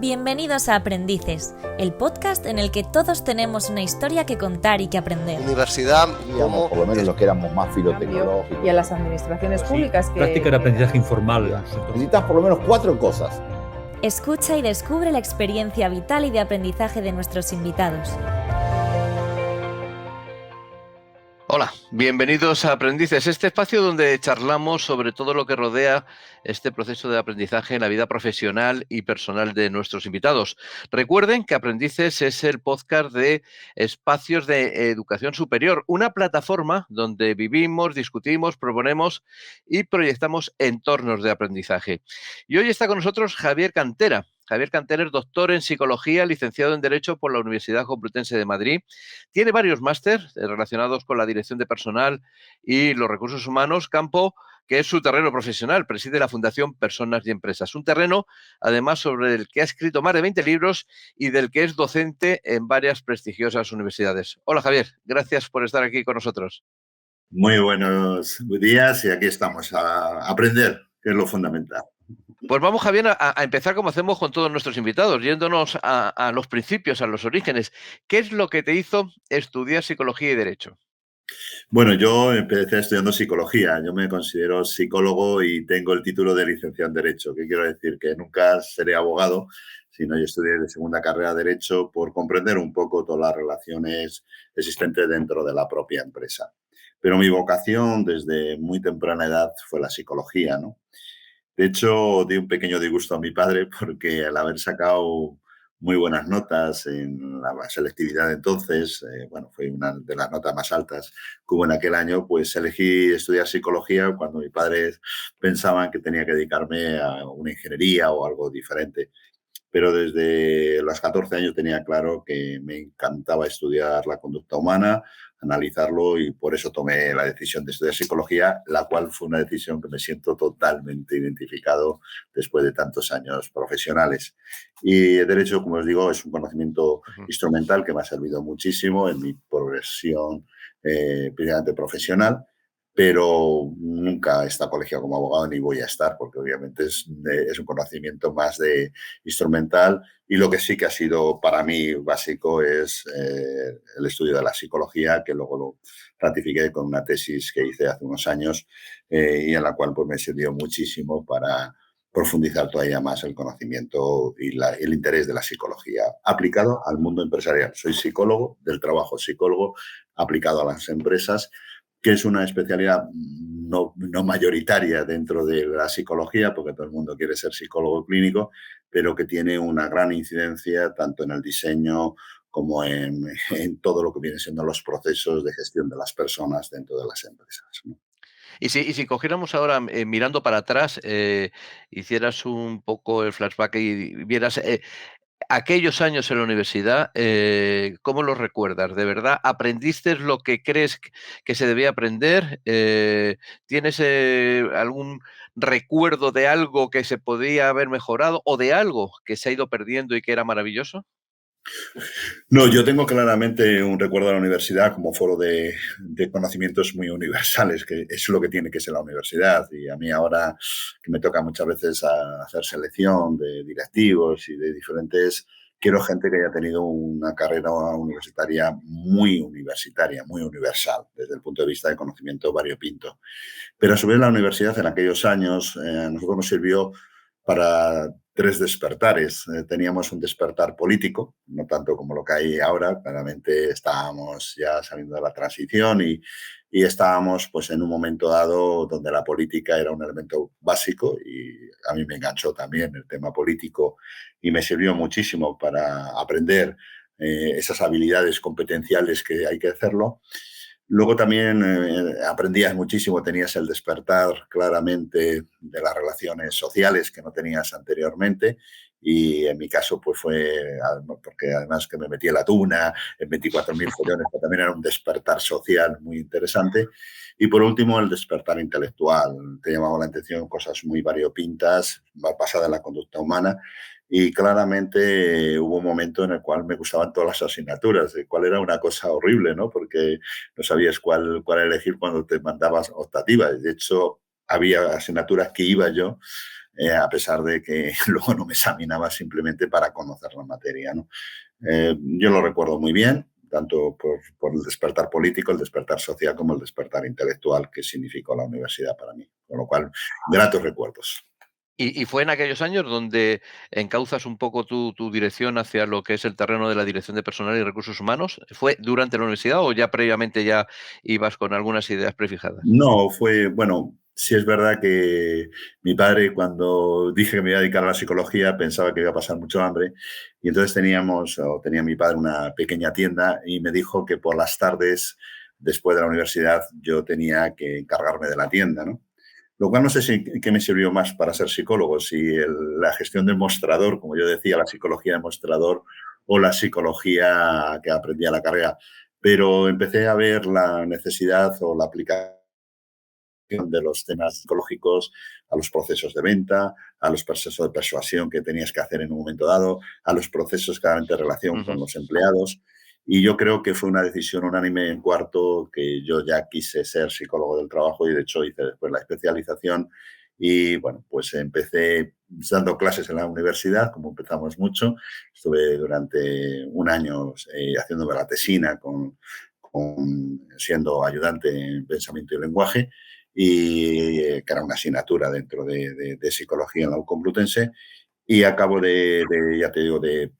Bienvenidos a Aprendices, el podcast en el que todos tenemos una historia que contar y que aprender. Universidad, digamos, por lo menos los que éramos más filotecnológicos. Y a las administraciones públicas. Práctica de aprendizaje informal. Necesitas por lo menos 4 cosas. Escucha y descubre la experiencia vital y de aprendizaje de nuestros invitados. Hola, bienvenidos a Aprendices, este espacio donde charlamos sobre todo lo que rodea este proceso de aprendizaje en la vida profesional y personal de nuestros invitados. Recuerden que Aprendices es el podcast de Espacios de Educación Superior, una plataforma donde vivimos, discutimos, proponemos y proyectamos entornos de aprendizaje. Y hoy está con nosotros Javier Cantera. Javier Cantera es doctor en Psicología, licenciado en Derecho por la Universidad Complutense de Madrid. Tiene varios másteres relacionados con la dirección de personal y los recursos humanos, campo que es su terreno profesional. Preside la Fundación Personas y Empresas. Un terreno, además, sobre el que ha escrito más de 20 libros y del que es docente en varias prestigiosas universidades. Hola, Javier. Gracias por estar aquí con nosotros. Muy buenos días y aquí estamos a aprender, que es lo fundamental. Pues vamos, Javier, a empezar como hacemos con todos nuestros invitados, yéndonos a los principios, a los orígenes. ¿Qué es lo que te hizo estudiar Psicología y Derecho? Bueno, yo empecé estudiando Psicología. Yo me considero psicólogo y tengo el título de licenciado en Derecho. ¿Qué quiero decir? Que nunca seré abogado, sino yo estudié de segunda carrera de Derecho por comprender un poco todas las relaciones existentes dentro de la propia empresa. Pero mi vocación desde muy temprana edad fue la psicología, ¿no? De hecho, di un pequeño disgusto a mi padre porque al haber sacado muy buenas notas en la selectividad de entonces, fue una de las notas más altas que hubo en aquel año, pues elegí estudiar psicología cuando mis padres pensaban que tenía que dedicarme a una ingeniería o algo diferente. Pero desde los 14 años tenía claro que me encantaba estudiar la conducta humana, analizarlo, y por eso tomé la decisión de estudiar psicología, la cual fue una decisión que me siento totalmente identificado después de tantos años profesionales. Y el derecho, como os digo, es un conocimiento instrumental que me ha servido muchísimo en mi progresión precisamente profesional, pero nunca he estado colegiado como abogado ni voy a estar, porque obviamente es un conocimiento más de instrumental, y lo que sí que ha sido para mí básico es el estudio de la psicología, que luego lo ratifiqué con una tesis que hice hace unos años y en la cual pues, me sirvió muchísimo para profundizar todavía más el conocimiento y el interés de la psicología aplicado al mundo empresarial. Soy psicólogo del trabajo, psicólogo aplicado a las empresas, que es una especialidad no mayoritaria dentro de la psicología, porque todo el mundo quiere ser psicólogo clínico, pero que tiene una gran incidencia tanto en el diseño como en todo lo que vienen siendo los procesos de gestión de las personas dentro de las empresas, ¿no? Y si cogiéramos ahora, mirando para atrás, hicieras un poco el flashback y vieras aquellos años en la universidad, ¿cómo los recuerdas? ¿De verdad aprendiste lo que crees que se debía aprender? ¿Tienes algún recuerdo de algo que se podía haber mejorado o de algo que se ha ido perdiendo y que era maravilloso? No, yo tengo claramente un recuerdo de la universidad como foro de conocimientos muy universales, que es lo que tiene que ser la universidad. Y a mí ahora, que me toca muchas veces hacer selección de directivos y de diferentes, quiero gente que haya tenido una carrera universitaria, muy universal, desde el punto de vista de conocimiento variopinto. Pero a su vez la universidad en aquellos años a nosotros nos sirvió para 3 despertares. Teníamos un despertar político, no tanto como lo que hay ahora. Claramente estábamos ya saliendo de la transición y estábamos pues, en un momento dado donde la política era un elemento básico, y a mí me enganchó también el tema político y me sirvió muchísimo para aprender esas habilidades competenciales que hay que hacerlo. Luego también aprendías muchísimo, tenías el despertar claramente de las relaciones sociales que no tenías anteriormente, y en mi caso pues fue, porque además que me metí en la tuna, en 24.000 follones, que también era un despertar social muy interesante. Y por último, el despertar intelectual. Te llamaba la atención cosas muy variopintas, basadas en la conducta humana. Y claramente hubo un momento en el cual me gustaban todas las asignaturas, de cuál era una cosa horrible, ¿no? Porque no sabías cuál elegir cuando te mandabas optativas. De hecho, había asignaturas que iba yo a pesar de que luego no me examinaba simplemente para conocer la materia, ¿no? Yo lo recuerdo muy bien, tanto por el despertar político, el despertar social, como el despertar intelectual que significó la universidad para mí. Con lo cual, gratos recuerdos. Y fue en aquellos años donde encauzas un poco tu dirección hacia lo que es el terreno de la dirección de personal y recursos humanos. ¿Fue durante la universidad o ya previamente ya ibas con algunas ideas prefijadas? No, bueno, sí es verdad que mi padre, cuando dije que me iba a dedicar a la psicología, pensaba que iba a pasar mucho hambre. Y entonces tenía mi padre una pequeña tienda y me dijo que por las tardes, después de la universidad, yo tenía que encargarme de la tienda, ¿no? Lo cual no sé qué me sirvió más para ser psicólogo, si la gestión del mostrador, como yo decía, la psicología de mostrador o la psicología que aprendí a la carrera. Pero empecé a ver la necesidad o la aplicación de los temas psicológicos a los procesos de venta, a los procesos de persuasión que tenías que hacer en un momento dado, a los procesos claramente de relación con los empleados. Y yo creo que fue una decisión unánime en cuarto que yo ya quise ser psicólogo del trabajo y de hecho hice después la especialización y bueno, pues empecé dando clases en la universidad, como empezamos mucho. Estuve durante un año haciéndome la tesina siendo ayudante en pensamiento y lenguaje y que era una asignatura dentro de psicología en la U Complutense. Y a cabo ya te digo, de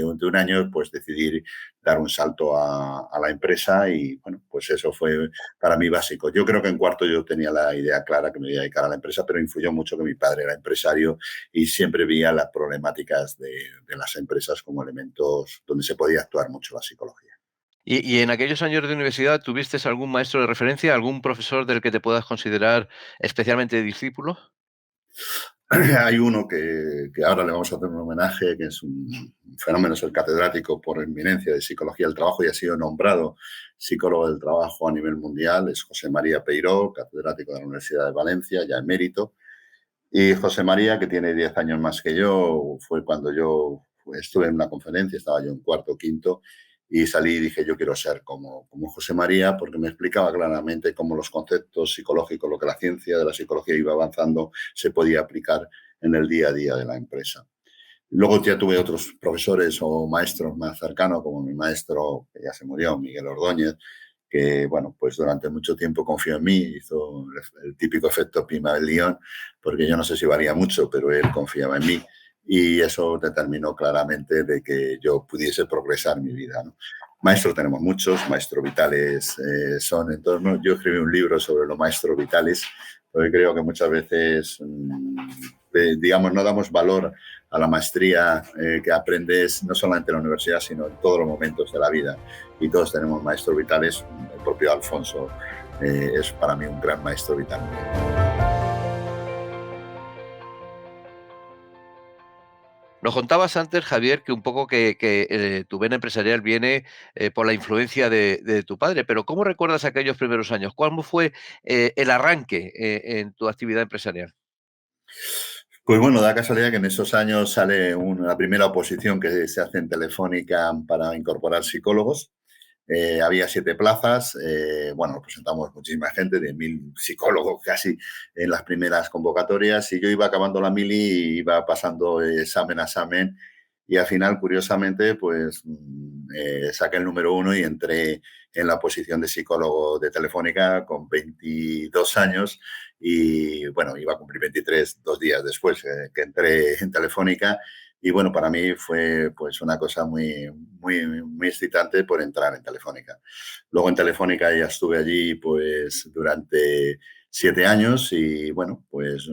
un año, pues decidir dar un salto a la empresa y, bueno, pues eso fue para mí básico. Yo creo que en cuarto yo tenía la idea clara que me iba a dedicar a la empresa, pero influyó mucho que mi padre era empresario y siempre veía las problemáticas de las empresas como elementos donde se podía actuar mucho la psicología. Y en aquellos años de universidad, ¿tuviste algún maestro de referencia, algún profesor del que te puedas considerar especialmente discípulo? Hay uno que ahora le vamos a hacer un homenaje, que es un fenómeno, es el catedrático por eminencia de Psicología del Trabajo y ha sido nombrado psicólogo del trabajo a nivel mundial, es José María Peiró, catedrático de la Universidad de Valencia, ya emérito. Y José María, que tiene 10 años más que yo, fue cuando yo estuve en una conferencia, estaba yo en cuarto o quinto, y salí y dije, yo quiero ser como José María, porque me explicaba claramente cómo los conceptos psicológicos, lo que la ciencia de la psicología iba avanzando, se podía aplicar en el día a día de la empresa. Luego ya tuve otros profesores o maestros más cercanos, como mi maestro, que ya se murió, Miguel Ordóñez, que, bueno, pues durante mucho tiempo confió en mí, hizo el típico efecto Pygmalión, porque yo no sé si valía mucho, pero él confiaba en mí y eso determinó claramente de que yo pudiese progresar en mi vida, ¿no? Maestros tenemos muchos, maestros vitales son, entonces, ¿no? Yo escribí un libro sobre los maestros vitales, porque creo que muchas veces, digamos, no damos valor a la maestría que aprendes no solamente en la universidad, sino en todos los momentos de la vida. Y todos tenemos maestros vitales. El propio Alfonso es para mí un gran maestro vital. Nos contabas antes, Javier, que un poco que tu vena empresarial viene por la influencia de tu padre, pero ¿cómo recuerdas aquellos primeros años? ¿Cuál fue el arranque en tu actividad empresarial? Pues bueno, da casualidad que en esos años sale la primera oposición que se hace en Telefónica para incorporar psicólogos. Había 7 plazas, bueno, presentamos muchísima gente, 10.000 psicólogos casi en las primeras convocatorias y yo iba acabando la mili y iba pasando examen a examen y al final, curiosamente, pues saqué el número 1 y entré en la posición de psicólogo de Telefónica con 22 años y, bueno, iba a cumplir 23 2 días después que entré en Telefónica. Y bueno, para mí fue pues una cosa muy excitante por entrar en Telefónica. Luego en Telefónica ya estuve allí pues durante 7 años y bueno, pues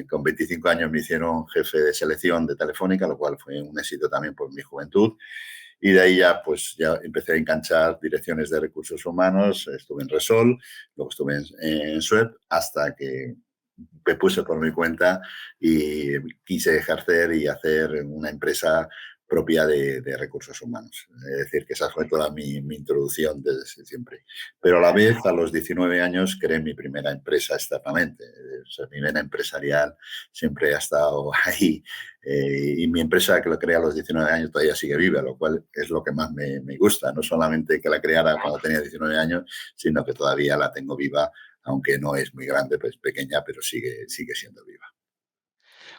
con 25 años me hicieron jefe de selección de Telefónica, lo cual fue un éxito también por mi juventud. Y de ahí ya, pues ya empecé a enganchar direcciones de recursos humanos, estuve en Resol, luego estuve en SUEP, hasta que me puse por mi cuenta y quise ejercer y hacer una empresa propia de recursos humanos. Es decir, que esa fue toda mi introducción desde siempre. Pero a la vez, a los 19 años, creé mi primera empresa externamente. O sea, mi vena empresarial siempre ha estado ahí. Y mi empresa que la creé a los 19 años todavía sigue viva, lo cual es lo que más me gusta. No solamente que la creara cuando tenía 19 años, sino que todavía la tengo viva, aunque no es muy grande, pues pequeña, pero sigue siendo viva.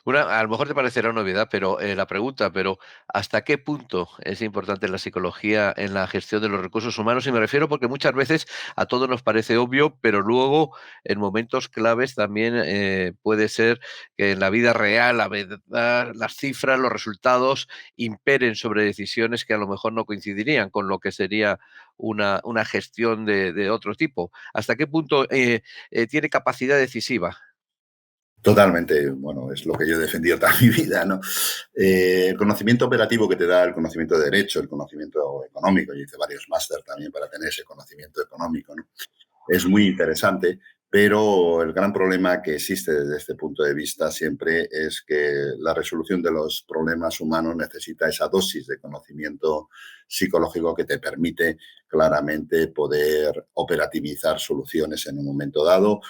A lo mejor te parecerá una novedad, pero la pregunta, pero ¿hasta qué punto es importante la psicología en la gestión de los recursos humanos? Y me refiero porque muchas veces a todos nos parece obvio, pero luego en momentos claves también puede ser que en la vida real, la verdad, las cifras, los resultados imperen sobre decisiones que a lo mejor no coincidirían con lo que sería una gestión de otro tipo. ¿Hasta qué punto tiene capacidad decisiva? Totalmente, bueno, es lo que yo he defendido toda mi vida, ¿no? El conocimiento operativo que te da el conocimiento de derecho, el conocimiento económico, yo hice varios máster también para tener ese conocimiento económico, ¿no? Es muy interesante, pero el gran problema que existe desde este punto de vista siempre es que la resolución de los problemas humanos necesita esa dosis de conocimiento psicológico que te permite claramente poder operativizar soluciones en un momento dado,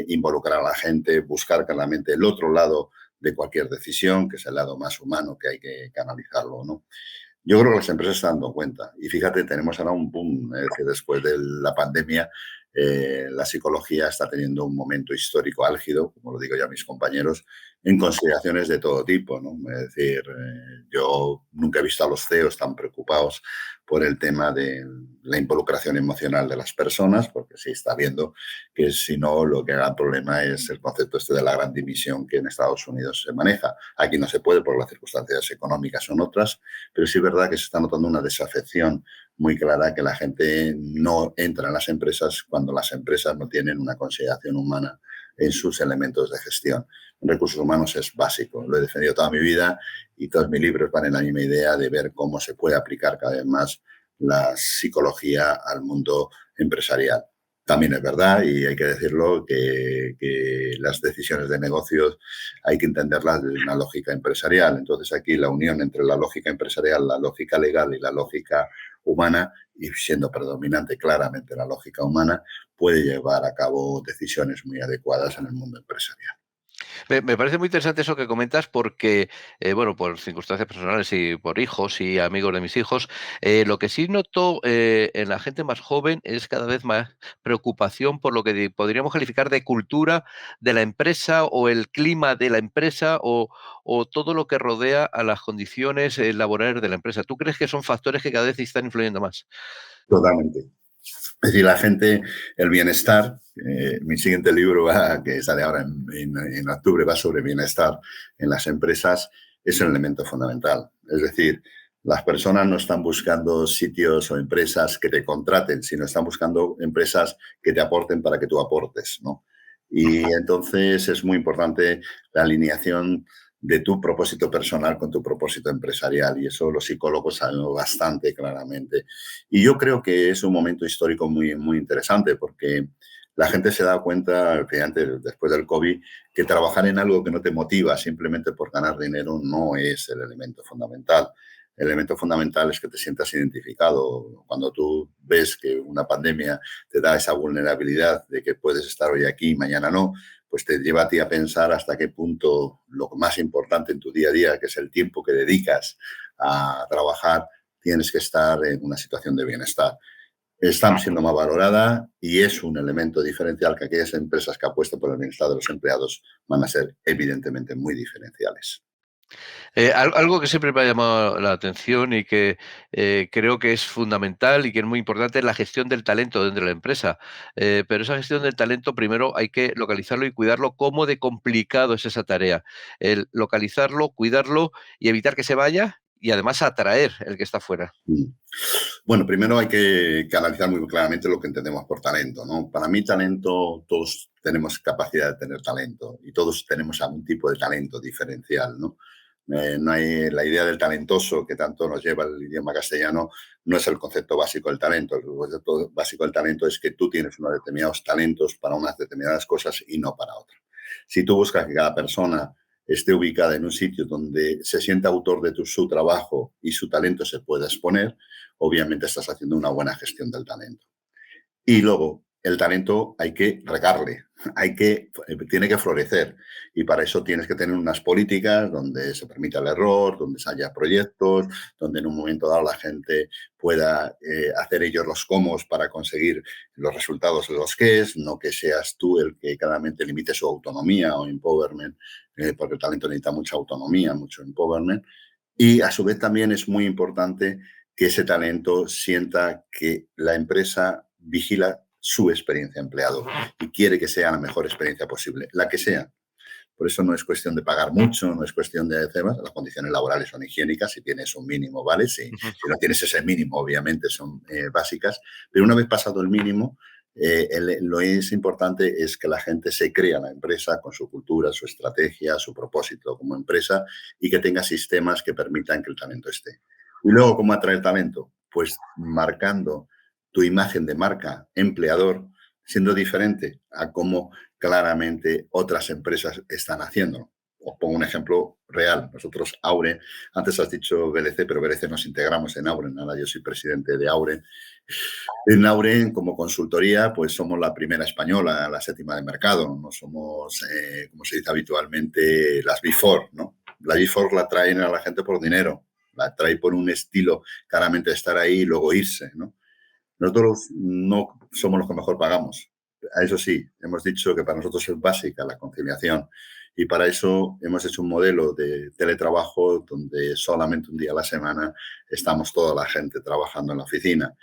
involucrar a la gente, buscar claramente el otro lado de cualquier decisión, que es el lado más humano que hay que analizarlo, ¿no? Yo creo que las empresas se están dando cuenta. Y fíjate, tenemos ahora un boom, es decir, después de la pandemia, la psicología está teniendo un momento histórico álgido, como lo digo ya a mis compañeros, en consideraciones de todo tipo, ¿no? Es decir, yo nunca he visto a los CEOs tan preocupados por el tema de la involucración emocional de las personas, porque sí está viendo que si no, lo que haga problema es el concepto este de la gran dimisión que en Estados Unidos se maneja. Aquí no se puede por las circunstancias económicas, son otras, pero sí es verdad que se está notando una desafección muy clara, que la gente no entra en las empresas cuando las empresas no tienen una consideración humana en sus elementos de gestión. En recursos humanos es básico, lo he defendido toda mi vida y todos mis libros van en la misma idea de ver cómo se puede aplicar cada vez más la psicología al mundo empresarial. También es verdad, y hay que decirlo, que las decisiones de negocios hay que entenderlas desde una lógica empresarial. Entonces aquí la unión entre la lógica empresarial, la lógica legal y la lógica humana, y siendo predominante claramente la lógica humana, puede llevar a cabo decisiones muy adecuadas en el mundo empresarial. Me parece muy interesante eso que comentas porque, bueno, por circunstancias personales y por hijos y amigos de mis hijos, lo que sí noto en la gente más joven es cada vez más preocupación por lo que podríamos calificar de cultura de la empresa o el clima de la empresa o todo lo que rodea a las condiciones laborales de la empresa. ¿Tú crees que son factores que cada vez están influyendo más? Totalmente. Es decir, la gente, el bienestar, mi siguiente libro, que sale ahora en octubre, va sobre bienestar en las empresas, es un elemento fundamental. Es decir, las personas no están buscando sitios o empresas que te contraten, sino están buscando empresas que te aporten para que tú aportes, ¿no? Y entonces es muy importante la alineación de tu propósito personal con tu propósito empresarial, y eso los psicólogos sabemos bastante claramente. Y yo creo que es un momento histórico muy, muy interesante porque la gente se da cuenta, fíjate, después del COVID, que trabajar en algo que no te motiva simplemente por ganar dinero no es el elemento fundamental. El elemento fundamental es que te sientas identificado. Cuando tú ves que una pandemia te da esa vulnerabilidad de que puedes estar hoy aquí y mañana no, pues te lleva a ti a pensar hasta qué punto lo más importante en tu día a día, que es el tiempo que dedicas a trabajar, tienes que estar en una situación de bienestar. Está siendo más valorada y es un elemento diferencial que aquellas empresas que apuestan por el bienestar de los empleados van a ser evidentemente muy diferenciales. Algo que siempre me ha llamado la atención y que creo que es fundamental y que es muy importante es la gestión del talento dentro de la empresa. Pero esa gestión del talento primero hay que localizarlo y cuidarlo. ¿Cómo de complicado es esa tarea? El localizarlo, cuidarlo y evitar que se vaya y además atraer el que está fuera. Bueno, primero hay que analizar muy claramente lo que entendemos por talento, ¿no? Para mí, talento, todos tenemos capacidad de tener talento y todos tenemos algún tipo de talento diferencial, ¿no? No hay la idea del talentoso que tanto nos lleva el idioma castellano, no es el concepto básico del talento. El concepto básico del talento es que tú tienes unos determinados talentos para unas determinadas cosas y no para otras. Si tú buscas que cada persona esté ubicada en un sitio donde se sienta autor de su trabajo y su talento se pueda exponer, obviamente estás haciendo una buena gestión del talento. Y luego, el talento hay que regarle, tiene que florecer y para eso tienes que tener unas políticas donde se permita el error, donde haya proyectos, donde en un momento dado la gente pueda hacer ellos los cómo para conseguir los resultados de los que es, no que seas tú el que claramente limite su autonomía o empowerment, porque el talento necesita mucha autonomía, mucho empowerment. Y a su vez también es muy importante que ese talento sienta que la empresa vigila su experiencia empleado y quiere que sea la mejor experiencia posible, la que sea. Por eso no es cuestión de pagar mucho, no es cuestión de hacer más. Las condiciones laborales son higiénicas, si tienes un mínimo, ¿vale? Si no tienes ese mínimo, obviamente son básicas, pero una vez pasado el mínimo, lo es importante es que la gente se crea la empresa con su cultura, su estrategia, su propósito como empresa y que tenga sistemas que permitan que el talento esté. Y luego, ¿cómo atraer talento? Pues marcando tu imagen de marca empleador, siendo diferente a cómo claramente otras empresas están haciendo. Os pongo un ejemplo real. Nosotros, Aure, antes has dicho BLC, pero BLC nos integramos en Aure. Ahora yo soy presidente de Aure. En Aure, como consultoría, pues somos la primera española, la 7ª de mercado. No somos, como se dice habitualmente, las Big Four, ¿no? La Big Four la traen a la gente por dinero, la trae por un estilo claramente de estar ahí y luego irse, ¿no? Nosotros no somos los que mejor pagamos. A eso sí, hemos dicho que para nosotros es básica la conciliación y para eso hemos hecho un modelo de teletrabajo donde solamente un día a la semana estamos toda la gente trabajando en la oficina.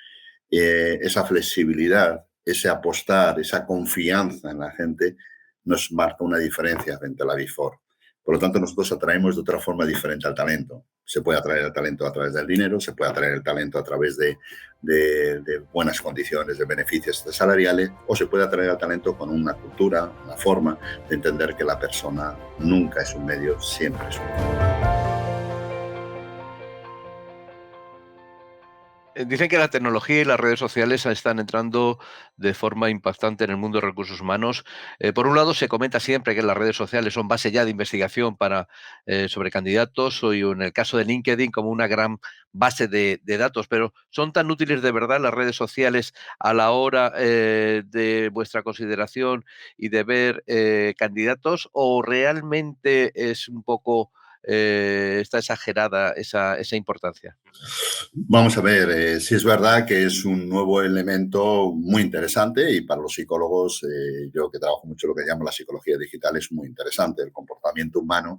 Esa flexibilidad, ese apostar, esa confianza en la gente nos marca una diferencia frente a la Big Four. Por lo tanto, nosotros atraemos de otra forma diferente al talento. Se puede atraer el talento a través del dinero, se puede atraer el talento a través de buenas condiciones, de beneficios salariales, o se puede atraer al talento con una cultura, una forma de entender que la persona nunca es un medio, siempre es un medio. Dicen que la tecnología y las redes sociales están entrando de forma impactante en el mundo de recursos humanos. Por un lado, se comenta siempre que las redes sociales son base ya de investigación sobre candidatos o en el caso de LinkedIn como una gran base de datos, pero ¿son tan útiles de verdad las redes sociales a la hora de vuestra consideración y de ver candidatos o realmente es un poco, está exagerada esa importancia? Vamos a ver, sí es verdad que es un nuevo elemento muy interesante y para los psicólogos, yo que trabajo mucho lo que llamo la psicología digital, es muy interesante el comportamiento humano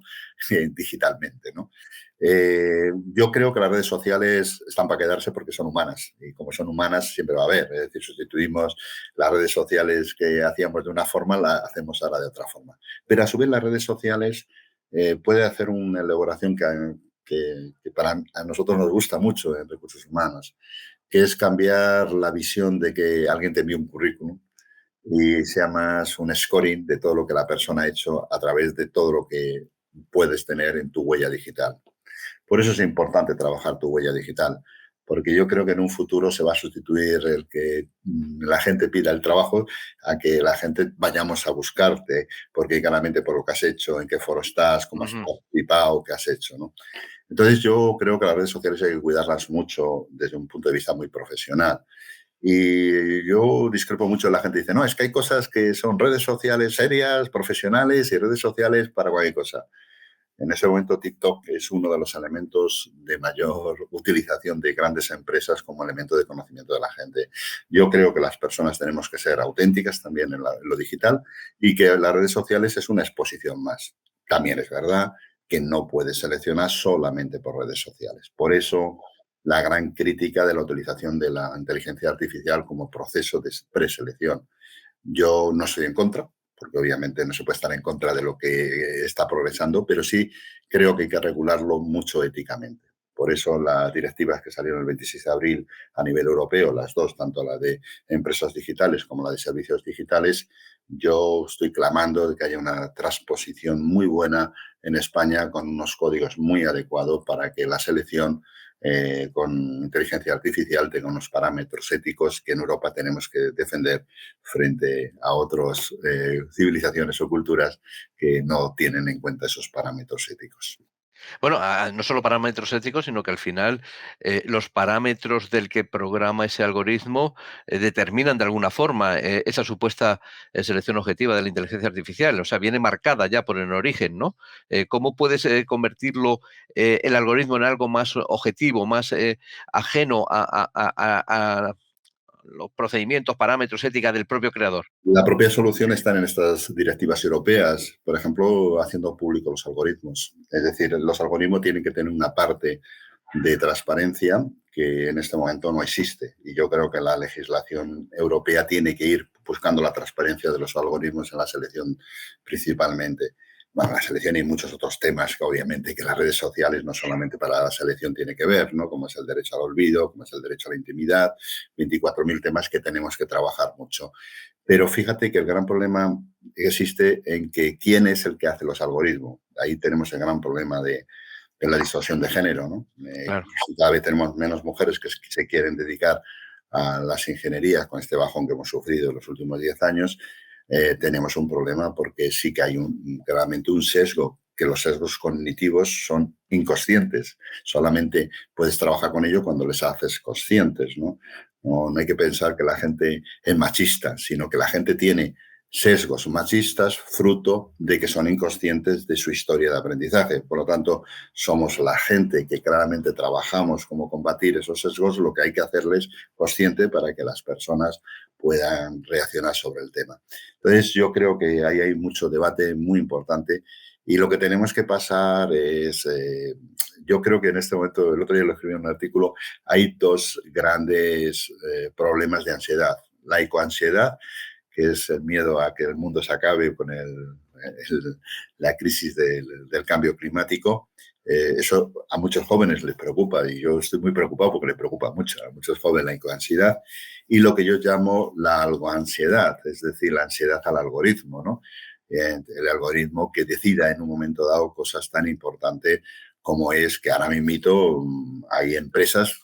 digitalmente, ¿no? Yo creo que las redes sociales están para quedarse porque son humanas y como son humanas siempre va a haber, es decir, sustituimos las redes sociales que hacíamos de una forma, las hacemos ahora de otra forma. Pero a su vez las redes sociales puede hacer una elaboración que para a nosotros nos gusta mucho en recursos humanos, que es cambiar la visión de que alguien te envíe un currículum y sea más un scoring de todo lo que la persona ha hecho a través de todo lo que puedes tener en tu huella digital. Por eso es importante trabajar tu huella digital, porque yo creo que en un futuro se va a sustituir el que la gente pida el trabajo a que la gente vayamos a buscarte, porque claramente por lo que has hecho, en qué foro estás, cómo has participado, qué has hecho, ¿no? Entonces yo creo que las redes sociales hay que cuidarlas mucho desde un punto de vista muy profesional. Y yo discrepo mucho de la gente que dice, no, es que hay cosas que son redes sociales serias, profesionales y redes sociales para cualquier cosa. En ese momento TikTok es uno de los elementos de mayor utilización de grandes empresas como elemento de conocimiento de la gente. Yo creo que las personas tenemos que ser auténticas también en lo digital y que las redes sociales es una exposición más. También es verdad que no puedes seleccionar solamente por redes sociales. Por eso la gran crítica de la utilización de la inteligencia artificial como proceso de preselección. Yo no estoy en contra, porque obviamente no se puede estar en contra de lo que está progresando, pero sí creo que hay que regularlo mucho éticamente. Por eso las directivas que salieron el 26 de abril a nivel europeo, las dos, tanto la de empresas digitales como la de servicios digitales, yo estoy clamando de que haya una transposición muy buena en España con unos códigos muy adecuados para que la selección con inteligencia artificial tenga unos parámetros éticos que en Europa tenemos que defender frente a otras civilizaciones o culturas que no tienen en cuenta esos parámetros éticos. Bueno, no solo parámetros éticos, sino que al final los parámetros del que programa ese algoritmo determinan de alguna forma esa supuesta selección objetiva de la inteligencia artificial. O sea, viene marcada ya por el origen, ¿no? ¿Cómo puedes convertirlo el algoritmo en algo más objetivo, más ajeno a los procedimientos, parámetros, ética del propio creador? La propia solución está en estas directivas europeas, por ejemplo, haciendo público los algoritmos. Es decir, los algoritmos tienen que tener una parte de transparencia que en este momento no existe. Y yo creo que la legislación europea tiene que ir buscando la transparencia de los algoritmos en la selección principalmente. Bueno, la selección y muchos otros temas que obviamente que las redes sociales no solamente para la selección tiene que ver, ¿no? Como es el derecho al olvido, como es el derecho a la intimidad, 24.000 temas que tenemos que trabajar mucho. Pero fíjate que el gran problema existe en que quién es el que hace los algoritmos. Ahí tenemos el gran problema de la distorsión de género, ¿no? Claro. Cada vez tenemos menos mujeres que se quieren dedicar a las ingenierías con este bajón que hemos sufrido en los últimos 10 años. Tenemos un problema porque sí que hay claramente un sesgo, que los sesgos cognitivos son inconscientes. Solamente puedes trabajar con ello cuando les haces conscientes, ¿no? No hay que pensar que la gente es machista, sino que la gente tiene sesgos machistas fruto de que son inconscientes de su historia de aprendizaje. Por lo tanto, somos la gente que claramente trabajamos cómo combatir esos sesgos, lo que hay que hacerles consciente para que las personas puedan reaccionar sobre el tema. Entonces, yo creo que ahí hay mucho debate muy importante y lo que tenemos que pasar es, yo creo que en este momento, el otro día lo escribí en un artículo, hay dos grandes problemas de ansiedad. La ecoansiedad, que es el miedo a que el mundo se acabe con la crisis del cambio climático. Eso a muchos jóvenes les preocupa y yo estoy muy preocupado porque les preocupa mucho a muchos jóvenes la ecoansiedad y lo que yo llamo la algoansiedad, es decir, la ansiedad al algoritmo, ¿no? El algoritmo que decida en un momento dado cosas tan importantes como es que ahora mismo hay empresas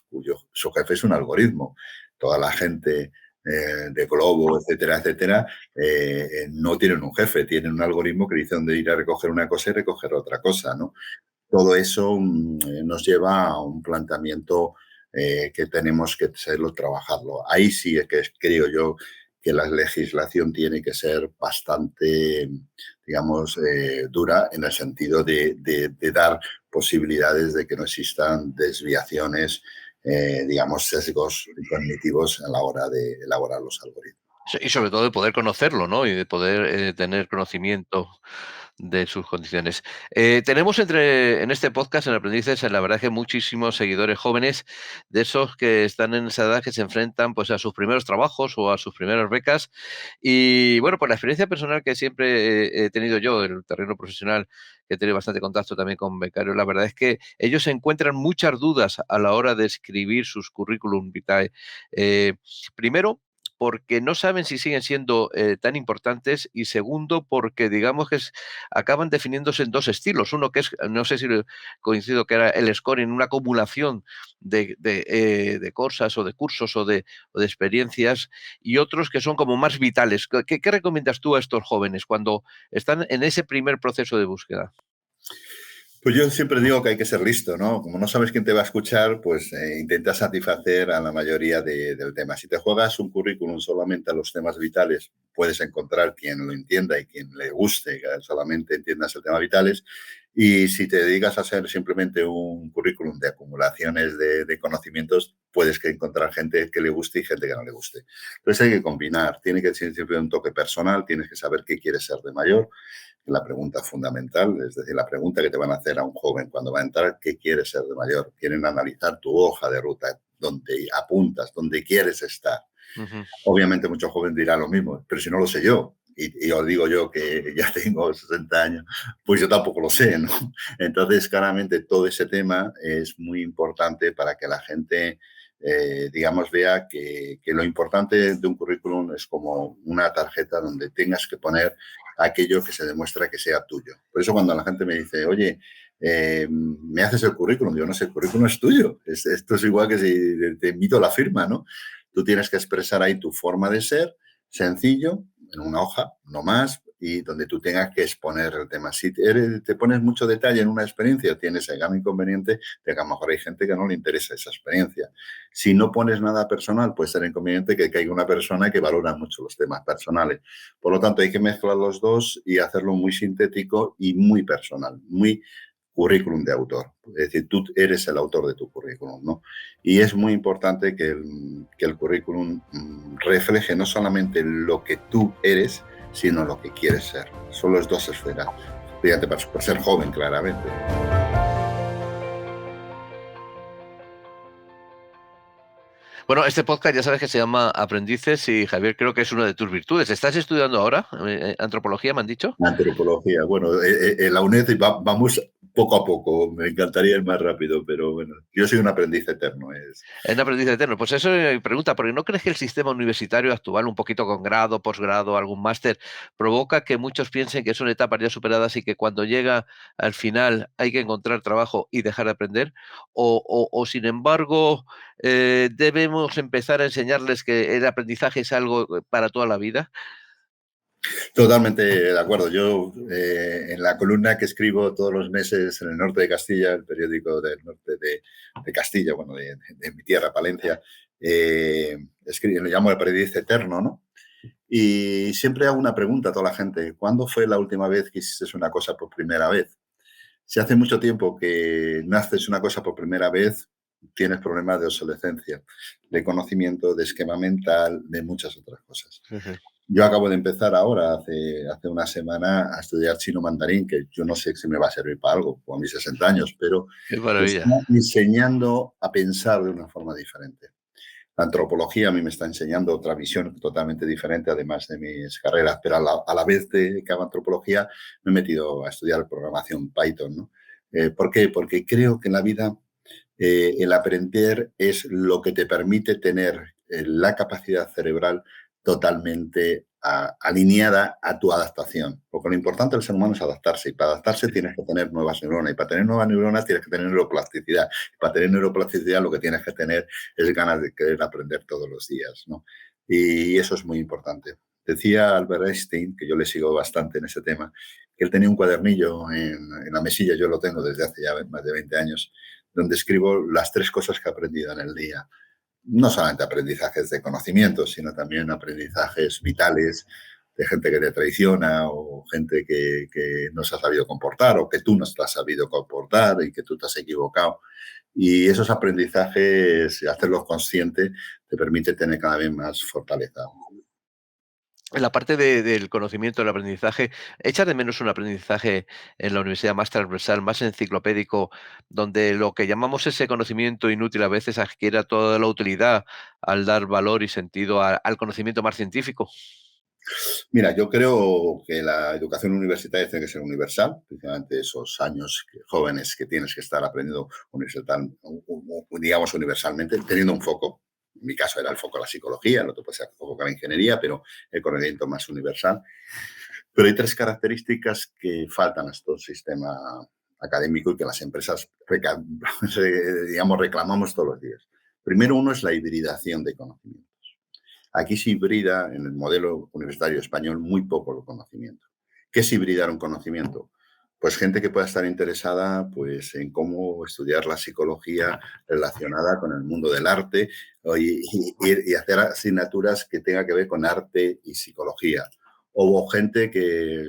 su jefe es un algoritmo. Toda la gente de Globo, etcétera, etcétera, no tienen un jefe, tienen un algoritmo que dice dónde ir a recoger una cosa y recoger otra cosa, ¿no? Todo eso nos lleva a un planteamiento que tenemos que saberlo trabajarlo. Ahí sí es que creo yo que la legislación tiene que ser bastante, digamos, dura en el sentido de dar posibilidades de que no existan desviaciones, digamos, sesgos cognitivos a la hora de elaborar los algoritmos. Y sobre todo de poder conocerlo, ¿no? Y de poder tener conocimiento de sus condiciones. Tenemos en este podcast, en Aprendices, la verdad que muchísimos seguidores jóvenes, de esos que están en esa edad que se enfrentan pues a sus primeros trabajos o a sus primeras becas. Y bueno, por la experiencia personal que siempre he tenido yo en el terreno profesional, que he tenido bastante contacto también con becarios, la verdad es que ellos encuentran muchas dudas a la hora de escribir sus currículum vitae. Primero, porque no saben si siguen siendo tan importantes y segundo, porque digamos que acaban definiéndose en dos estilos. Uno que es, no sé si coincido, que era el scoring, una acumulación de cosas o de cursos o de experiencias y otros que son como más vitales. ¿Qué recomiendas tú a estos jóvenes cuando están en ese primer proceso de búsqueda? Pues yo siempre digo que hay que ser listo, ¿no? Como no sabes quién te va a escuchar, pues intenta satisfacer a la mayoría del tema. Si te juegas un currículum solamente a los temas vitales, puedes encontrar quien lo entienda y quien le guste, que solamente entiendas el tema vitales. Y si te dedicas a hacer simplemente un currículum de acumulaciones de conocimientos, puedes encontrar gente que le guste y gente que no le guste. Entonces hay que combinar. Tiene que ser siempre un toque personal, tienes que saber qué quieres ser de mayor. La pregunta fundamental, es decir, la pregunta que te van a hacer a un joven cuando va a entrar, ¿qué quieres ser de mayor? Quieren analizar tu hoja de ruta, donde apuntas, donde quieres estar. Uh-huh. Obviamente muchos jóvenes dirán lo mismo, pero si no lo sé yo, y os digo yo que ya tengo 60 años, pues yo tampoco lo sé, ¿no? Entonces, claramente, todo ese tema es muy importante para que la gente, digamos, vea que lo importante de un currículum es como una tarjeta donde tengas que poner aquello que se demuestra que sea tuyo. Por eso cuando la gente me dice, oye, ¿me haces el currículum? Digo, no sé, el currículum es tuyo. Esto es igual que si te invito a la firma, ¿no? Tú tienes que expresar ahí tu forma de ser, sencillo, en una hoja, no más, y donde tú tengas que exponer el tema. Si te pones mucho detalle en una experiencia, tienes el gran inconveniente de que a lo mejor hay gente que no le interesa esa experiencia. Si no pones nada personal, puede ser inconveniente que caiga una persona que valora mucho los temas personales. Por lo tanto, hay que mezclar los dos y hacerlo muy sintético y muy personal, muy currículum de autor. Es decir, tú eres el autor de tu currículum, ¿no? Y es muy importante que el currículum refleje no solamente lo que tú eres, sino lo que quieres ser. Son las dos esferas. Fíjate, por ser joven, claramente. Bueno, este podcast ya sabes que se llama Aprendices y Javier, creo que es una de tus virtudes. ¿Estás estudiando ahora antropología, me han dicho? Antropología. Bueno, en la UNED vamos poco a poco. Me encantaría ir más rápido, pero bueno, yo soy un aprendiz eterno. En aprendiz eterno. Pues eso me pregunta, porque ¿no crees que el sistema universitario actual, un poquito con grado, posgrado, algún máster, provoca que muchos piensen que son etapas ya superadas y que cuando llega al final hay que encontrar trabajo y dejar de aprender? O sin embargo, debemos empezar a enseñarles que el aprendizaje es algo para toda la vida? Totalmente de acuerdo. Yo, en la columna que escribo todos los meses en el norte de Castilla, el periódico del norte de Castilla, bueno, de mi tierra, Palencia, lo llamo el aprendiz eterno, ¿no? Y siempre hago una pregunta a toda la gente. ¿Cuándo fue la última vez que hiciste una cosa por primera vez? Si hace mucho tiempo que no haces una cosa por primera vez, tienes problemas de obsolescencia, de conocimiento, de esquema mental, de muchas otras cosas. Uh-huh. Yo acabo de empezar ahora, hace una semana, a estudiar chino mandarín, que yo no sé si me va a servir para algo, con mis 60 años, pero Qué me maravilla. está enseñando a pensar de una forma diferente. La antropología a mí me está enseñando otra visión totalmente diferente, además de mis carreras, pero a la vez de que hago antropología me he metido a estudiar programación Python, ¿no? ¿Por qué? Porque creo que en la vida el aprender es lo que te permite tener la capacidad cerebral totalmente alineada a tu adaptación. Porque lo importante del ser humano es adaptarse. Y para adaptarse tienes que tener nuevas neuronas. Y para tener nuevas neuronas tienes que tener neuroplasticidad. Y para tener neuroplasticidad lo que tienes que tener es ganas de querer aprender todos los días, ¿no? Y eso es muy importante. Decía Albert Einstein, que yo le sigo bastante en ese tema, que él tenía un cuadernillo en la mesilla, yo lo tengo desde hace ya más de 20 años, donde escribo las 3 cosas que he aprendido en el día. No solamente aprendizajes de conocimientos, sino también aprendizajes vitales de gente que te traiciona o gente que no se ha sabido comportar o que tú no te has sabido comportar y que tú te has equivocado. Y esos aprendizajes, hacerlos consciente, te permite tener cada vez más fortaleza. En la parte del conocimiento, del aprendizaje, ¿echas de menos un aprendizaje en la universidad más transversal, más enciclopédico, donde lo que llamamos ese conocimiento inútil a veces adquiera toda la utilidad al dar valor y sentido al conocimiento más científico? Mira, yo creo que la educación universitaria tiene que ser universal, principalmente esos años jóvenes que tienes que estar aprendiendo digamos universalmente, teniendo un foco. En mi caso era el foco de la psicología, el otro puede ser el foco de la ingeniería, pero el conocimiento más universal. Pero hay 3 características que faltan a este sistema académico y que las empresas, digamos, reclamamos todos los días. Primero, uno es la hibridación de conocimientos. Aquí se hibrida, en el modelo universitario español, muy poco el conocimiento. ¿Qué es hibridar un conocimiento? Pues gente que pueda estar interesada pues, en cómo estudiar la psicología relacionada con el mundo del arte y hacer asignaturas que tengan que ver con arte y psicología. O gente que,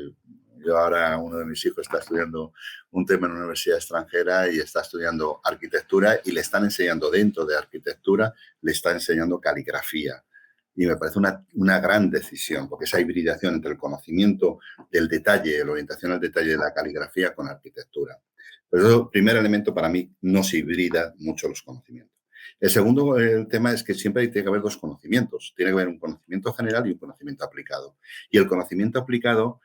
yo ahora, uno de mis hijos está estudiando un tema en una universidad extranjera y está estudiando arquitectura y le están enseñando dentro de arquitectura, le está enseñando caligrafía. Y me parece una gran decisión, porque esa hibridación entre el conocimiento del detalle, la orientación al detalle de la caligrafía con arquitectura. Pero eso, primer elemento, para mí, no se hibrida mucho los conocimientos. El segundo tema es que siempre tiene que haber 2 conocimientos. Tiene que haber un conocimiento general y un conocimiento aplicado. Y el conocimiento aplicado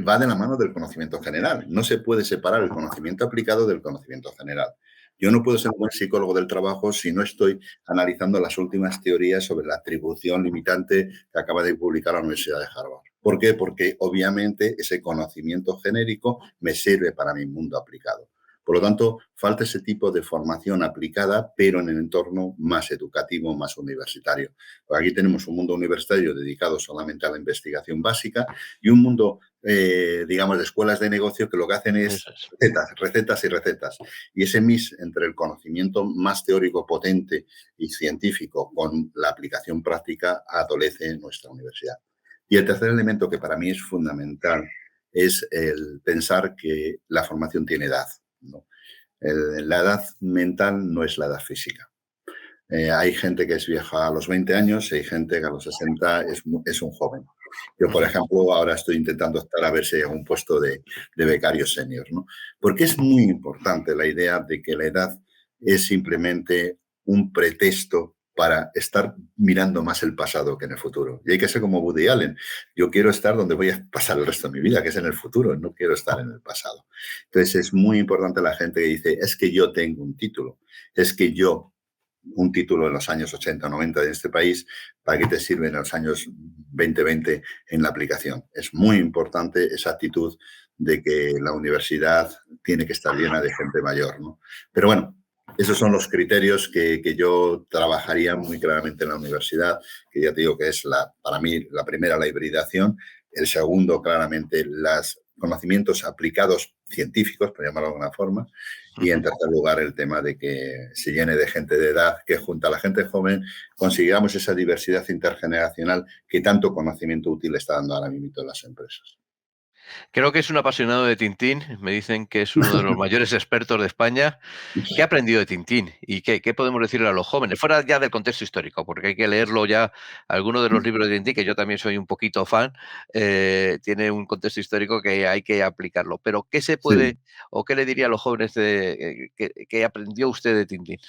va de la mano del conocimiento general. No se puede separar el conocimiento aplicado del conocimiento general. Yo no puedo ser un buen psicólogo del trabajo si no estoy analizando las últimas teorías sobre la atribución limitante que acaba de publicar la Universidad de Harvard. ¿Por qué? Porque obviamente ese conocimiento genérico me sirve para mi mundo aplicado. Por lo tanto, falta ese tipo de formación aplicada, pero en el entorno más educativo, más universitario. Porque aquí tenemos un mundo universitario dedicado solamente a la investigación básica y un mundo, digamos, de escuelas de negocio que lo que hacen es Eso es. recetas, recetas y recetas. Y ese mix entre el conocimiento más teórico potente y científico con la aplicación práctica adolece en nuestra universidad. Y el tercer elemento que para mí es fundamental es el pensar que la formación tiene edad, ¿no? La edad mental no es la edad física. Hay gente que es vieja a los 20 años y hay gente que a los 60 es un joven. Yo, por ejemplo, ahora estoy intentando estar a ver si hay un puesto de becario senior, ¿no? Porque es muy importante la idea de que la edad es simplemente un pretexto para estar mirando más el pasado que en el futuro. Y hay que ser como Woody Allen. Yo quiero estar donde voy a pasar el resto de mi vida, que es en el futuro, no quiero estar en el pasado. Entonces es muy importante la gente que dice, es que yo tengo un título, es que yo un título en los años 80 o 90 de este país, ¿para qué te sirve en los años 2020 en la aplicación? Es muy importante esa actitud de que la universidad tiene que estar llena de gente mayor, ¿no? Pero bueno, esos son los criterios que yo trabajaría muy claramente en la universidad, que ya te digo que es, para mí, la primera, la hibridación, el segundo, claramente, los conocimientos aplicados científicos, por llamarlo de alguna forma, y en tercer lugar el tema de que se llene de gente de edad, que junto a la gente joven consigamos esa diversidad intergeneracional que tanto conocimiento útil está dando ahora mismo en las empresas. Creo que es un apasionado de Tintín. Me dicen que es uno de los mayores expertos de España. ¿Qué ha aprendido de Tintín? ¿Y qué podemos decirle a los jóvenes? Fuera ya del contexto histórico, porque hay que leerlo ya. Algunos de los libros de Tintín, que yo también soy un poquito fan, tiene un contexto histórico que hay que aplicarlo. Pero, ¿qué se Sí. puede o qué le diría a los jóvenes que aprendió usted de Tintín?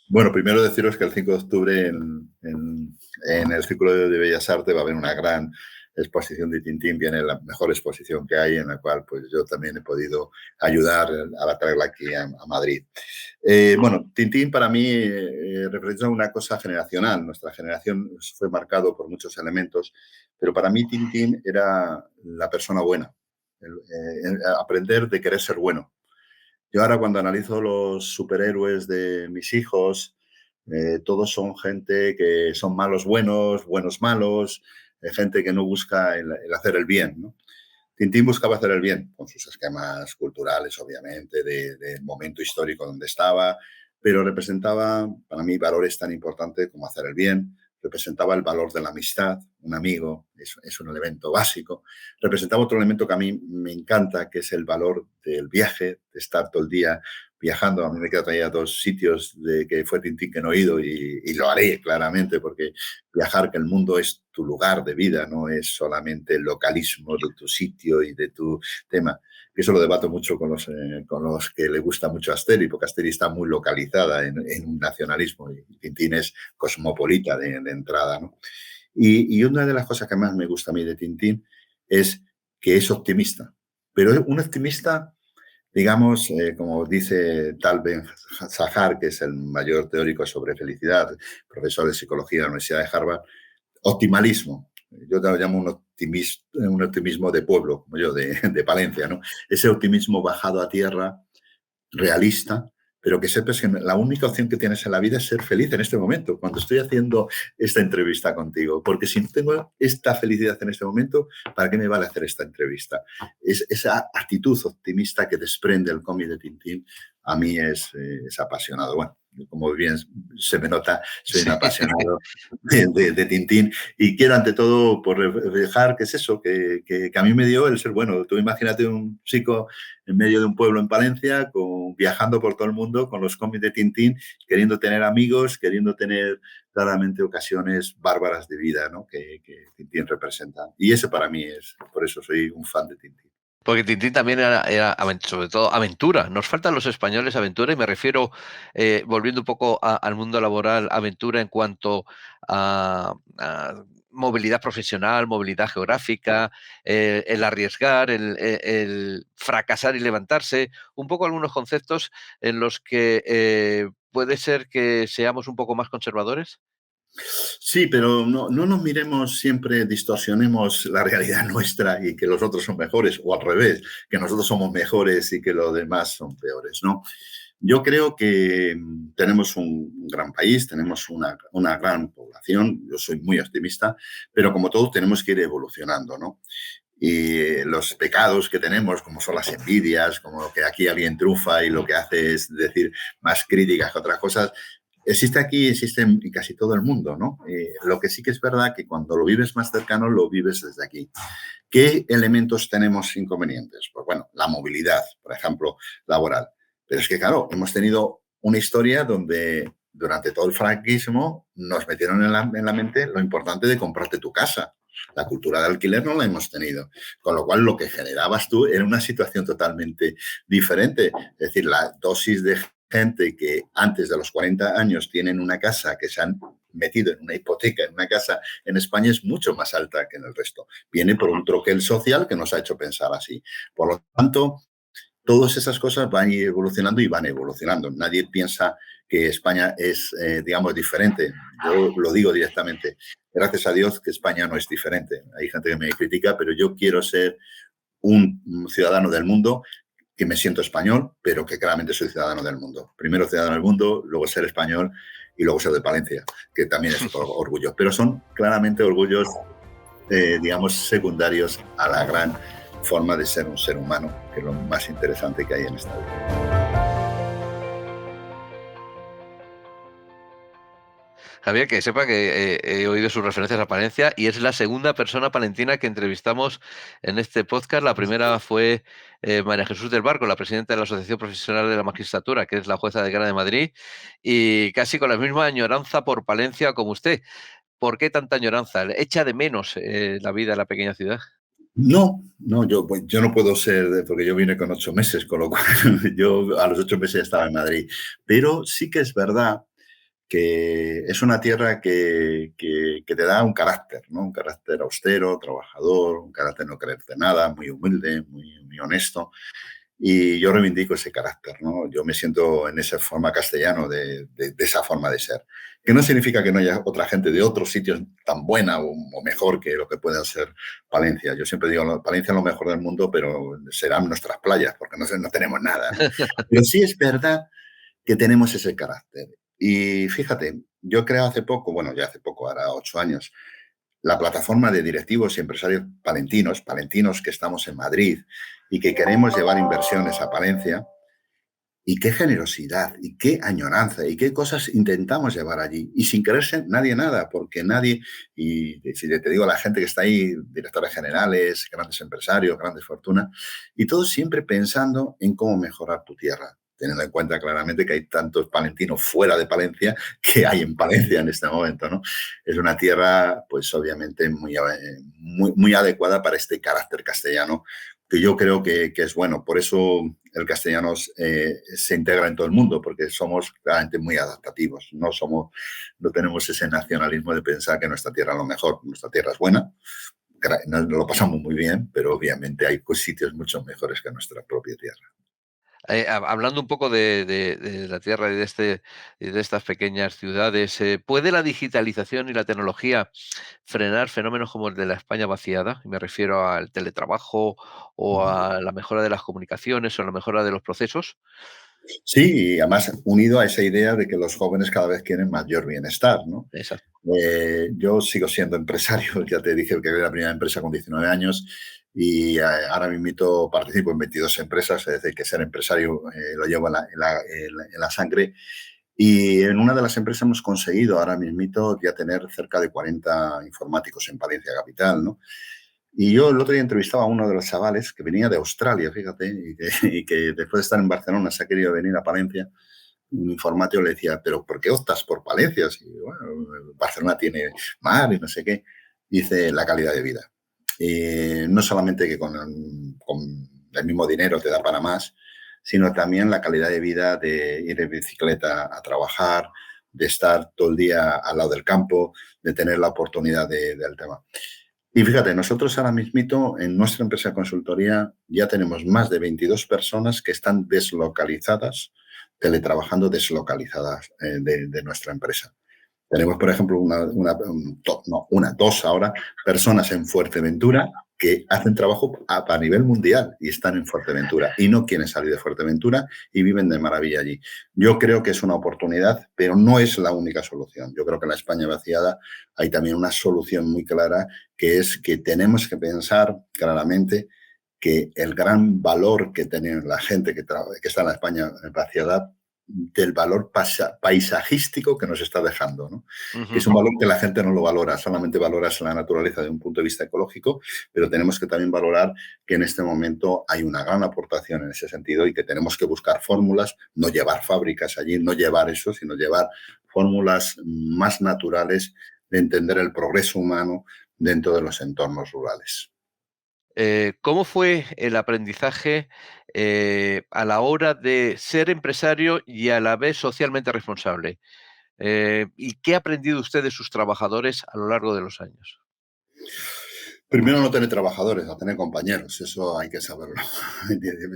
Bueno, primero deciros que el 5 de octubre en el Círculo de Bellas Artes va a haber una gran exposición de Tintín, viene la mejor exposición que hay, en la cual pues yo también he podido ayudar a traerla aquí a Madrid. Bueno, Tintín para mí representa una cosa generacional. Nuestra generación fue marcado por muchos elementos, pero para mí Tintín era la persona buena, aprender de querer ser bueno. Yo ahora cuando analizo los superhéroes de mis hijos, todos son gente que son malos buenos, buenos malos, gente que no busca el hacer el bien, ¿no? Tintín buscaba hacer el bien, con sus esquemas culturales, obviamente, del momento histórico donde estaba, pero representaba para mí valores tan importantes como hacer el bien, representaba el valor de la amistad, un amigo, es un elemento básico, representaba otro elemento que a mí me encanta, que es el valor del viaje, de estar todo el día viajando. A mí me quedan todavía dos sitios de que fue Tintín que no he ido y lo haré claramente, porque viajar, que el mundo es tu lugar de vida, no es solamente el localismo de tu sitio y de tu tema. Eso lo debato mucho con los que le gusta mucho a Asterix, porque Asterix está muy localizada en un nacionalismo y Tintín es cosmopolita de entrada, ¿no? Y una de las cosas que más me gusta a mí de Tintín es que es optimista, pero es un optimista, digamos, como dice Tal Ben-Shahar, que es el mayor teórico sobre felicidad, profesor de psicología de la Universidad de Harvard, optimalismo. Yo te lo llamo un optimismo de pueblo, como yo, de Palencia, ¿no? Ese optimismo bajado a tierra, realista, pero que sepas que la única opción que tienes en la vida es ser feliz en este momento, cuando estoy haciendo esta entrevista contigo. Porque si no tengo esta felicidad en este momento, ¿para qué me vale hacer esta entrevista? Es esa actitud optimista que desprende el cómic de Tintín, a mí es apasionado. Bueno, como bien se me nota, soy un apasionado de Tintín y quiero ante todo por reflejar que es eso, que a mí me dio el ser bueno. Tú imagínate un chico en medio de un pueblo en Palencia, viajando por todo el mundo con los cómics de Tintín, queriendo tener amigos, queriendo tener claramente ocasiones bárbaras de vida, ¿no? que Tintín representa. Y ese para mí por eso soy un fan de Tintín. Porque Tintín también era sobre todo aventura. Nos faltan los españoles aventura y me refiero, volviendo un poco al mundo laboral, aventura en cuanto a movilidad profesional, movilidad geográfica, el arriesgar, el fracasar y levantarse, un poco algunos conceptos en los que puede ser que seamos un poco más conservadores. Sí, pero no nos miremos siempre, distorsionemos la realidad nuestra y que los otros son mejores, o al revés, que nosotros somos mejores y que los demás son peores, ¿no? Yo creo que tenemos un gran país, tenemos una gran población, yo soy muy optimista, pero como todos tenemos que ir evolucionando, ¿no? Y los pecados que tenemos, como son las envidias, como que aquí alguien trufa y lo que hace es decir más críticas que otras cosas, existe aquí, existe en casi todo el mundo, ¿no? Lo que sí que es verdad que cuando lo vives más cercano, lo vives desde aquí. ¿Qué elementos tenemos inconvenientes? Pues bueno, la movilidad, por ejemplo, laboral. Pero es que, claro, hemos tenido una historia donde durante todo el franquismo nos metieron en la mente lo importante de comprarte tu casa. La cultura de alquiler no la hemos tenido. Con lo cual, lo que generabas tú era una situación totalmente diferente. Es decir, la dosis de gente que antes de los 40 años tienen una casa, que se han metido en una hipoteca, en una casa en España, es mucho más alta que en el resto. Viene por un troquel social que nos ha hecho pensar así. Por lo tanto, todas esas cosas van evolucionando y van evolucionando. Nadie piensa que España es, digamos, diferente. Yo lo digo directamente. Gracias a Dios que España no es diferente. Hay gente que me critica, pero yo quiero ser un ciudadano del mundo, que me siento español, pero que claramente soy ciudadano del mundo. Primero ciudadano del mundo, luego ser español y luego ser de Palencia, que también es otro orgullo. Pero son claramente orgullos, digamos, secundarios a la gran forma de ser un ser humano, que es lo más interesante que hay en esta vida. Javier, que sepa que he oído sus referencias a Palencia y es la segunda persona palentina que entrevistamos en este podcast. La primera fue María Jesús del Barco, la presidenta de la Asociación Profesional de la Magistratura, que es la jueza de Guerra de Madrid, y casi con la misma añoranza por Palencia como usted. ¿Por qué tanta añoranza? ¿Echa de menos la vida en la pequeña ciudad? No, yo no puedo ser, porque yo vine con 8 meses, con lo cual yo a los 8 meses ya estaba en Madrid. Pero sí que es verdad que es una tierra que te da un carácter, ¿no? Un carácter austero, trabajador, un carácter no creerte nada, muy humilde, muy honesto. Y yo reivindico ese carácter, ¿no? Yo me siento en esa forma castellano de esa forma de ser. Que no significa que no haya otra gente de otros sitios tan buena o mejor que lo que pueda ser Palencia. Yo siempre digo, Palencia es lo mejor del mundo, pero serán nuestras playas, porque no tenemos nada, ¿no? Pero sí es verdad que tenemos ese carácter. Y fíjate, yo creo hace poco, bueno, ya hace poco, ahora 8 años, la plataforma de directivos y empresarios palentinos que estamos en Madrid y que queremos llevar inversiones a Palencia. Y qué generosidad, y qué añoranza, y qué cosas intentamos llevar allí. Y sin creerse nadie nada, porque nadie, y si te digo la gente que está ahí, directores generales, grandes empresarios, grandes fortunas, y todos siempre pensando en cómo mejorar tu tierra, teniendo en cuenta claramente que hay tantos palentinos fuera de Palencia que hay en Palencia en este momento, ¿no? Es una tierra, pues obviamente muy adecuada para este carácter castellano, que yo creo que es bueno. Por eso el castellano se integra en todo el mundo, porque somos realmente muy adaptativos. No tenemos ese nacionalismo de pensar que nuestra tierra es lo mejor. Nuestra tierra es buena, nos lo pasamos muy bien, pero obviamente hay sitios mucho mejores que nuestra propia tierra. Hablando un poco de la tierra y de estas pequeñas ciudades, ¿puede la digitalización y la tecnología frenar fenómenos como el de la España vaciada? Y me refiero al teletrabajo o a la mejora de las comunicaciones o a la mejora de los procesos. Sí, y además unido a esa idea de que los jóvenes cada vez quieren mayor bienestar, ¿no? Exacto. Yo sigo siendo empresario, ya te dije que era la primera empresa con 19 años y ahora mismo participo en 22 empresas, es decir, que ser empresario lo llevo en la sangre. Y en una de las empresas hemos conseguido ahora mismo ya tener cerca de 40 informáticos en Palencia Capital, ¿no? Y yo el otro día entrevistaba a uno de los chavales que venía de Australia, fíjate, y que después de estar en Barcelona se ha querido venir a Palencia. Un informático le decía, ¿pero por qué optas por Palencia? Si, bueno, Barcelona tiene mar y no sé qué. Dice, la calidad de vida. No solamente que con el mismo dinero te da para más, sino también la calidad de vida de ir en bicicleta a trabajar, de estar todo el día al lado del campo, de tener la oportunidad del tema. Y fíjate, nosotros ahora mismito en nuestra empresa de consultoría ya tenemos más de 22 personas que están deslocalizadas, teletrabajando deslocalizadas de nuestra empresa. Tenemos, por ejemplo, dos ahora personas en Fuerteventura que hacen trabajo a nivel mundial y están en Fuerteventura y no quieren salir de Fuerteventura y viven de maravilla allí. Yo creo que es una oportunidad, pero no es la única solución. Yo creo que en la España vaciada hay también una solución muy clara, que es que tenemos que pensar claramente que el gran valor que tiene la gente que está en la España vaciada, del valor paisajístico que nos está dejando, ¿no? Que es un valor que la gente no lo valora, solamente valora la naturaleza de un punto de vista ecológico, pero tenemos que también valorar que en este momento hay una gran aportación en ese sentido y que tenemos que buscar fórmulas, no llevar fábricas allí, no llevar eso, sino llevar fórmulas más naturales de entender el progreso humano dentro de los entornos rurales. ¿Cómo fue el aprendizaje a la hora de ser empresario y a la vez socialmente responsable? ¿Y qué ha aprendido usted de sus trabajadores a lo largo de los años? Primero, no tener trabajadores, no tener compañeros. Eso hay que saberlo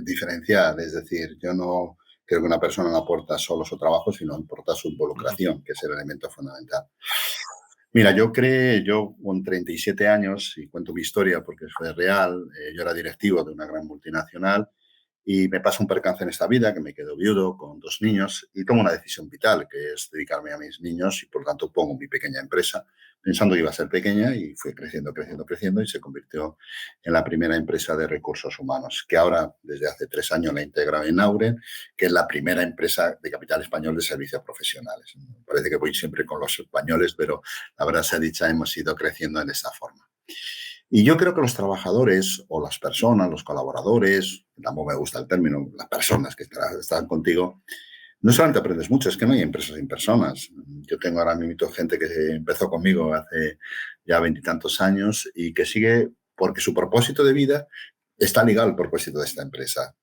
diferenciar. Es decir, yo no creo que una persona no aporta solo su trabajo, sino aporta su involucración, que es el elemento fundamental. Mira, yo con 37 años, y cuento mi historia porque fue real, yo era directivo de una gran multinacional y me pasa un percance en esta vida, que me quedo viudo con 2 niños y tomo una decisión vital, que es dedicarme a mis niños y por lo tanto pongo mi pequeña empresa, pensando que iba a ser pequeña y fue creciendo, creciendo, creciendo y se convirtió en la primera empresa de recursos humanos, que ahora desde hace 3 años la he integrado en Auren, que es la primera empresa de capital español de servicios profesionales. Parece que voy siempre con los españoles, pero la verdad sea dicha, hemos ido creciendo en esa forma. Y yo creo que los trabajadores o las personas, los colaboradores, tampoco me gusta el término, las personas que están contigo, no solamente aprendes mucho, es que no hay empresas sin personas. Yo tengo ahora mismo gente que empezó conmigo hace ya 20 y tantos años y que sigue porque su propósito de vida está ligado al propósito de esta empresa.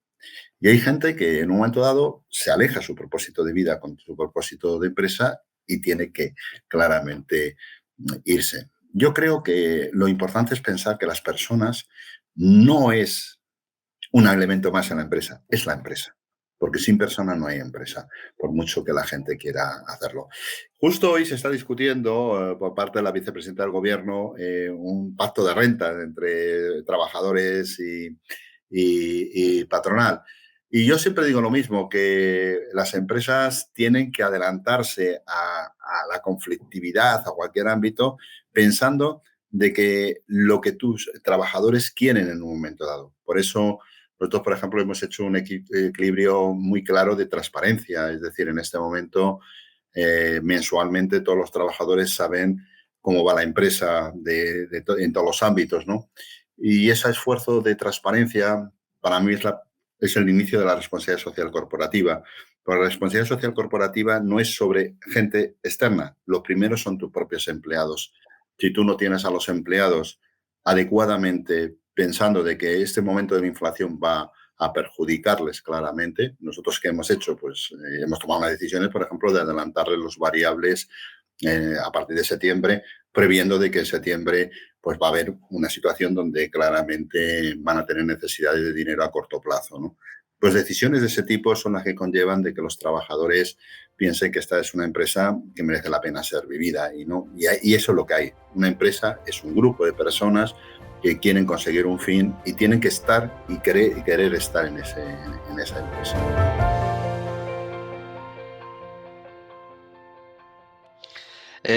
Y hay gente que en un momento dado se aleja su propósito de vida con su propósito de empresa y tiene que claramente irse. Yo creo que lo importante es pensar que las personas no es un elemento más en la empresa, es la empresa. Porque sin persona no hay empresa, por mucho que la gente quiera hacerlo. Justo hoy se está discutiendo por parte de la vicepresidenta del Gobierno un pacto de renta entre trabajadores y patronal. Y yo siempre digo lo mismo, que las empresas tienen que adelantarse a la conflictividad, a cualquier ámbito, pensando de que lo que tus trabajadores quieren en un momento dado. Por eso, nosotros, por ejemplo, hemos hecho un equilibrio muy claro de transparencia. Es decir, en este momento, mensualmente, todos los trabajadores saben cómo va la empresa en todos los ámbitos, ¿no? Y ese esfuerzo de transparencia, para mí, es el inicio de la responsabilidad social corporativa. Pero la responsabilidad social corporativa no es sobre gente externa. Los primeros son tus propios empleados. Si tú no tienes a los empleados adecuadamente pensando de que este momento de la inflación va a perjudicarles claramente, nosotros ¿qué hemos hecho? Pues hemos tomado unas decisiones, por ejemplo, de adelantarles los variables a partir de septiembre, previendo de que en septiembre pues va a haber una situación donde claramente van a tener necesidades de dinero a corto plazo, ¿no? Pues decisiones de ese tipo son las que conllevan de que los trabajadores piensen que esta es una empresa que merece la pena ser vivida y eso es lo que hay. Una empresa es un grupo de personas que quieren conseguir un fin y tienen que estar y querer estar en esa empresa.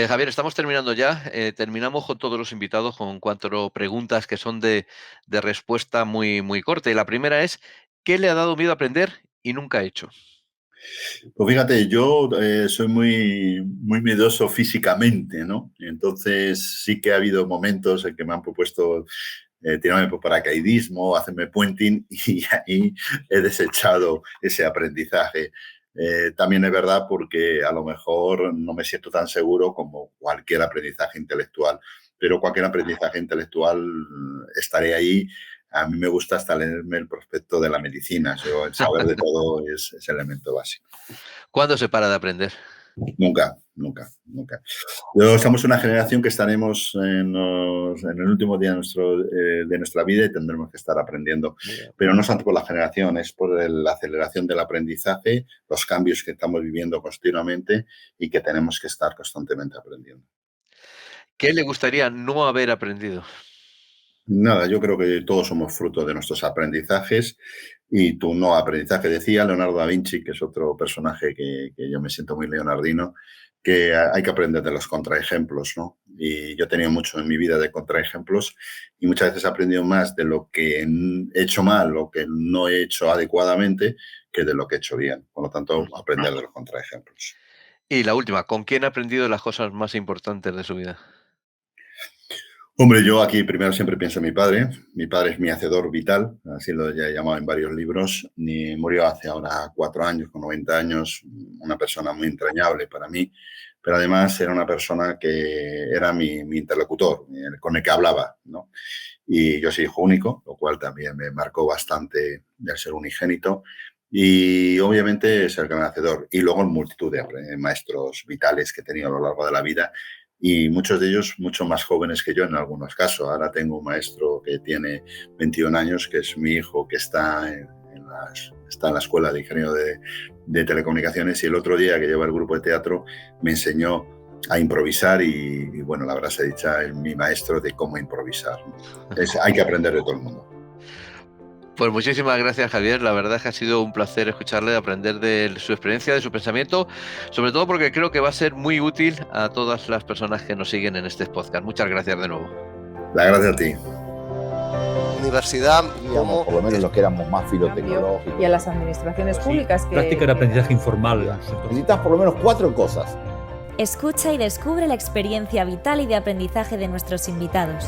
Javier, estamos terminando ya. Terminamos con todos los invitados con 4 preguntas que son de respuesta muy, muy corta. Y la primera es, ¿qué le ha dado miedo aprender y nunca ha hecho? Pues fíjate, yo soy muy, muy miedoso físicamente, ¿no? Entonces sí que ha habido momentos en que me han propuesto tirarme por paracaidismo, hacerme puenting y ahí he desechado ese aprendizaje. También es verdad porque a lo mejor no me siento tan seguro como cualquier aprendizaje intelectual, pero cualquier aprendizaje intelectual estaré ahí. A mí me gusta hasta leerme el prospecto de la medicina, el saber de todo es elemento básico. ¿Cuándo se para de aprender? Nunca, nunca, nunca. Somos una generación que estaremos en el último día de nuestra vida y tendremos que estar aprendiendo. Pero no es tanto por la generación, es por la aceleración del aprendizaje, los cambios que estamos viviendo continuamente y que tenemos que estar constantemente aprendiendo. ¿Qué le gustaría no haber aprendido? Nada, yo creo que todos somos fruto de nuestros aprendizajes y tu no aprendizaje. Decía Leonardo da Vinci, que es otro personaje que yo me siento muy leonardino, que hay que aprender de los contraejemplos, ¿no? Y yo he tenido mucho en mi vida de contraejemplos y muchas veces he aprendido más de lo que he hecho mal o que no he hecho adecuadamente que de lo que he hecho bien. Por lo tanto, aprender de los contraejemplos. Y la última, ¿con quién ha aprendido las cosas más importantes de su vida? Hombre, yo aquí primero siempre pienso en mi padre. Mi padre es mi hacedor vital, así lo he llamado en varios libros. Murió hace ahora 4 años, con 90 años, una persona muy entrañable para mí, pero además era una persona que era mi interlocutor, con el que hablaba, ¿no? Y yo soy hijo único, lo cual también me marcó bastante de ser unigénito. Y obviamente es el gran hacedor. Y luego multitud de maestros vitales que he tenido a lo largo de la vida. Y muchos de ellos mucho más jóvenes que yo en algunos casos. Ahora tengo un maestro que tiene 21 años, que es mi hijo, que está en la escuela de ingeniero de telecomunicaciones, y el otro día que lleva el grupo de teatro me enseñó a improvisar y bueno, la verdad se ha dicho, es mi maestro de cómo improvisar. Hay que aprender de todo el mundo. Pues muchísimas gracias, Javier. La verdad es que ha sido un placer escucharle, aprender de su experiencia, de su pensamiento, sobre todo porque creo que va a ser muy útil a todas las personas que nos siguen en este podcast. Muchas gracias de nuevo. Gracias a ti. Universidad, Por lo menos los que éramos más filotecnológicos. Y a las administraciones públicas que... Práctica de aprendizaje informal. Necesitas por lo menos 4 cosas. Escucha y descubre la experiencia vital y de aprendizaje de nuestros invitados.